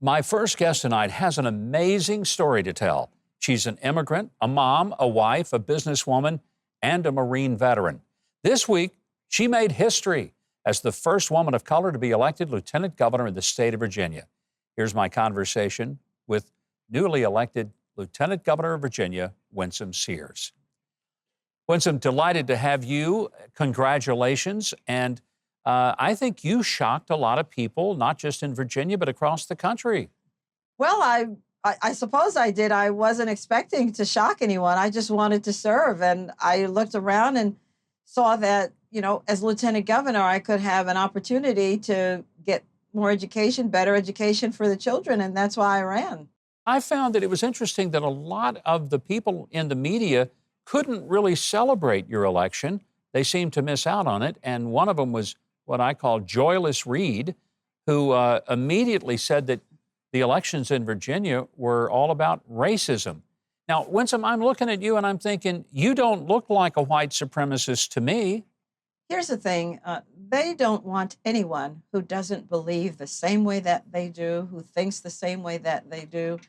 My first guest tonight has an amazing story to tell. She's an immigrant, a mom, a wife, a businesswoman, and a Marine veteran. This week, she made history as the first woman of color to be elected lieutenant governor in the state of Virginia. Here's my conversation with newly elected Lieutenant Governor of Virginia, Winsome Sears. Winsome, delighted to have you. Congratulations. And I think you shocked a lot of people, not just in Virginia, but across the country. Well, I suppose I did. I wasn't expecting to shock anyone. I just wanted to serve. And I looked around and saw that, as lieutenant governor, I could have an opportunity to get more education, better education for the children. And that's why I ran. I found that it was interesting that a lot of the people in the media couldn't really celebrate your election. They seemed to miss out on it. And one of them was what I call Joyless Reid, who immediately said that the elections in Virginia were all about racism. Now, Winsome, I'm looking at you and I'm thinking, you don't look like a white supremacist to me. Here's the thing. They don't want anyone who doesn't believe the same way that they do, who thinks the same way that they do,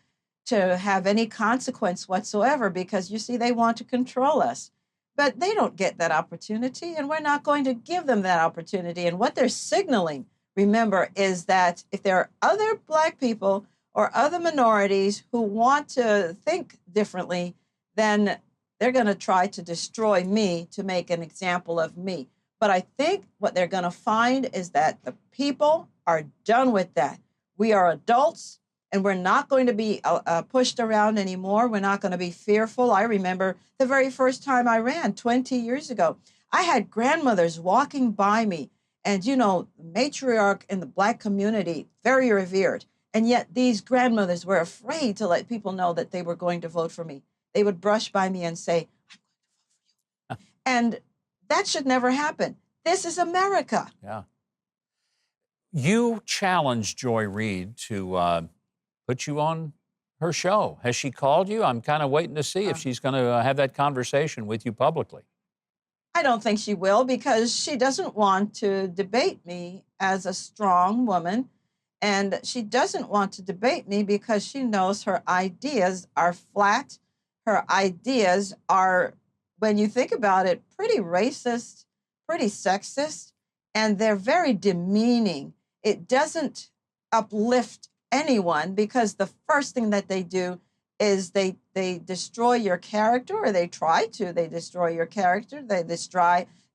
to have any consequence whatsoever, because, you see, they want to control us. But they don't get that opportunity, and we're not going to give them that opportunity. And what they're signaling, remember, is that if there are other Black people or other minorities who want to think differently, then they're going to try to destroy me to make an example of me. But I think what they're going to find is that the people are done with that. We are adults, and we're not going to be pushed around anymore. We're not going to be fearful. I remember the very first time I ran 20 years ago. I had grandmothers walking by me, and, matriarch in the Black community, very revered. And yet these grandmothers were afraid to let people know that they were going to vote for me. They would brush by me and say, "I'm going to vote for you." And that should never happen. This is America. Yeah. You challenged Joy Reid to put you on her show. Has she called you? I'm kind of waiting to see if she's going to have that conversation with you publicly. I don't think she will, because she doesn't want to debate me as a strong woman. And she doesn't want to debate me because she knows her ideas are flat. Her ideas are, when you think about it, pretty racist, pretty sexist, and they're very demeaning. It doesn't uplift anyone, because the first thing that they do is they destroy your character, or they destroy your character. They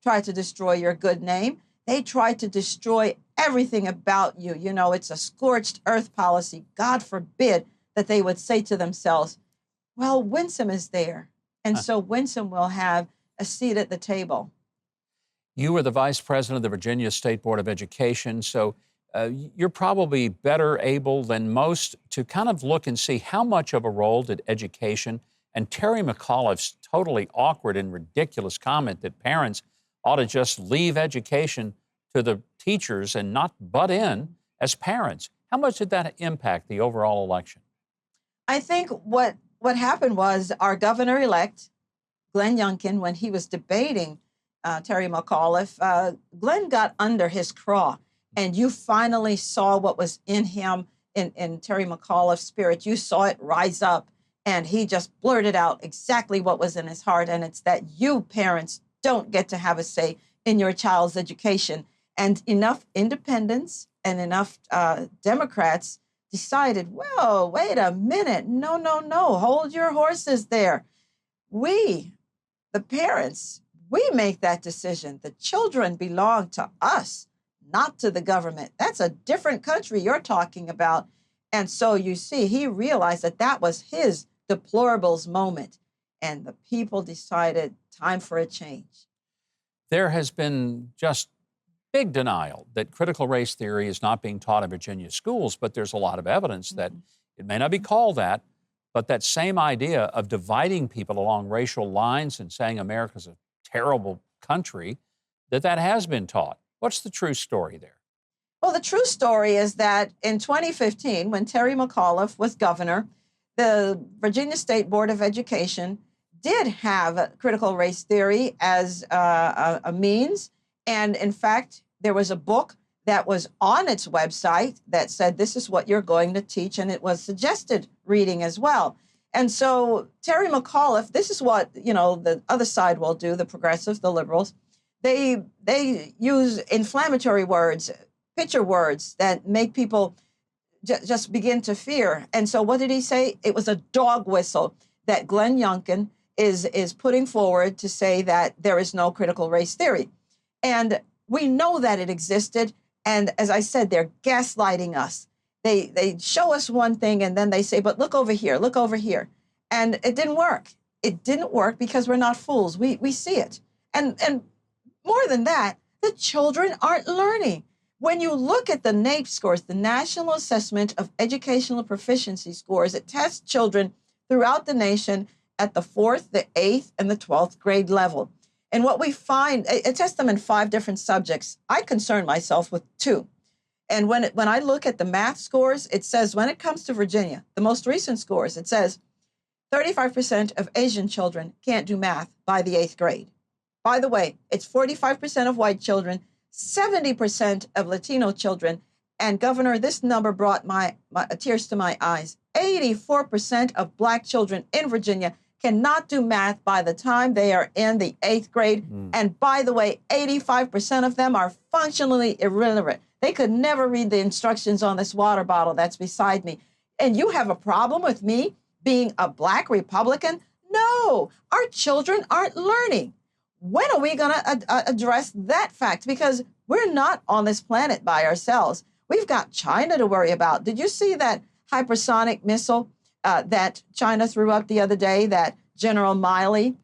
try to destroy your good name. They try to destroy everything about you. It's a scorched earth policy. God forbid that they would say to themselves, well, Winsome is there, and so Winsome will have a seat at the table. You were the vice president of the Virginia State Board of Education, so you're probably better able than most to kind of look and see how much of a role did education and Terry McAuliffe's totally awkward and ridiculous comment that parents ought to just leave education to the teachers and not butt in as parents. How much did that impact the overall election? I think what happened was our governor-elect, Glenn Youngkin, when he was debating Terry McAuliffe, Glenn got under his craw. And you finally saw what was in him, in Terry McAuliffe's spirit. You saw it rise up, and he just blurted out exactly what was in his heart. And it's that you, parents, don't get to have a say in your child's education. And enough independents and enough Democrats decided, well, wait a minute. No. Hold your horses there. We, the parents, we make that decision. The children belong to us, not to the government. That's a different country you're talking about. And so you see, he realized that that was his deplorables moment. And the people decided time for a change. There has been just big denial that critical race theory is not being taught in Virginia schools, but there's a lot of evidence that it may not be called that, but that same idea of dividing people along racial lines and saying America's a terrible country, that has been taught. What's the true story there? Well, the true story is that in 2015, when Terry McAuliffe was governor, the Virginia State Board of Education did have critical race theory as a means. And in fact, there was a book that was on its website that said, this is what you're going to teach. And it was suggested reading as well. And so Terry McAuliffe, this is what, the other side will do, the progressives, the liberals. They use inflammatory words, picture words that make people just begin to fear. And so what did he say? It was a dog whistle that Glenn Youngkin is putting forward to say that there is no critical race theory. And we know that it existed. And as I said, they're gaslighting us. They show us one thing and then they say, but look over here, look over here. And it didn't work. It didn't work because we're not fools. We see it. And more than that, the children aren't learning. When you look at the NAEP scores, the National Assessment of Educational Proficiency scores, it tests children throughout the nation at the 4th, the 8th, and the 12th grade level. And what we find, it tests them in 5 different subjects. I concern myself with 2. And when I look at the math scores, it says when it comes to Virginia, the most recent scores, it says 35% of Asian children can't do math by the 8th grade. By the way, it's 45% of white children, 70% of Latino children, and Governor, this number brought my tears to my eyes. 84% of Black children in Virginia cannot do math by the time they are in the 8th grade. And by the way, 85% of them are functionally illiterate. They could never read the instructions on this water bottle that's beside me. And you have a problem with me being a Black Republican? No, our children aren't learning. When are we going to address that fact? Because we're not on this planet by ourselves. We've got China to worry about. Did you see that hypersonic missile that China threw up the other day that General Miley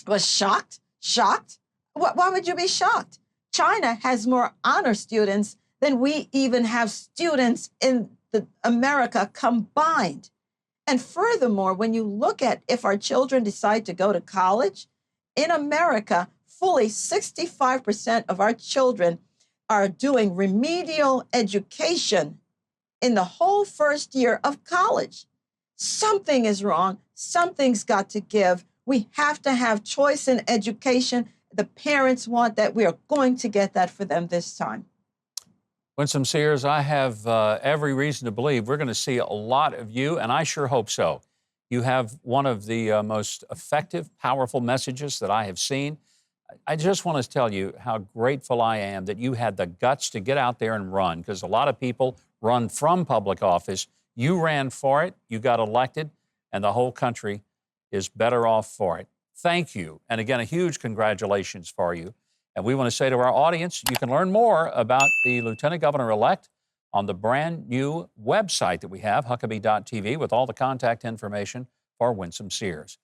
was shocked? Shocked? Why would you be shocked? China has more honor students than we even have students in America combined. And furthermore, when you look at if our children decide to go to college, in America, fully 65% of our children are doing remedial education in the whole first year of college. Something is wrong. Something's got to give. We have to have choice in education. The parents want that. We are going to get that for them this time. Winsome Sears, I have every reason to believe we're going to see a lot of you, and I sure hope so. You have one of the most effective, powerful messages that I have seen. I just want to tell you how grateful I am that you had the guts to get out there and run, because a lot of people run from public office. You ran for it, you got elected, and the whole country is better off for it. Thank you. And again, a huge congratulations for you. And we want to say to our audience, you can learn more about the Lieutenant Governor-elect on the brand new website that we have, Huckabee.tv, with all the contact information for Winsome Sears.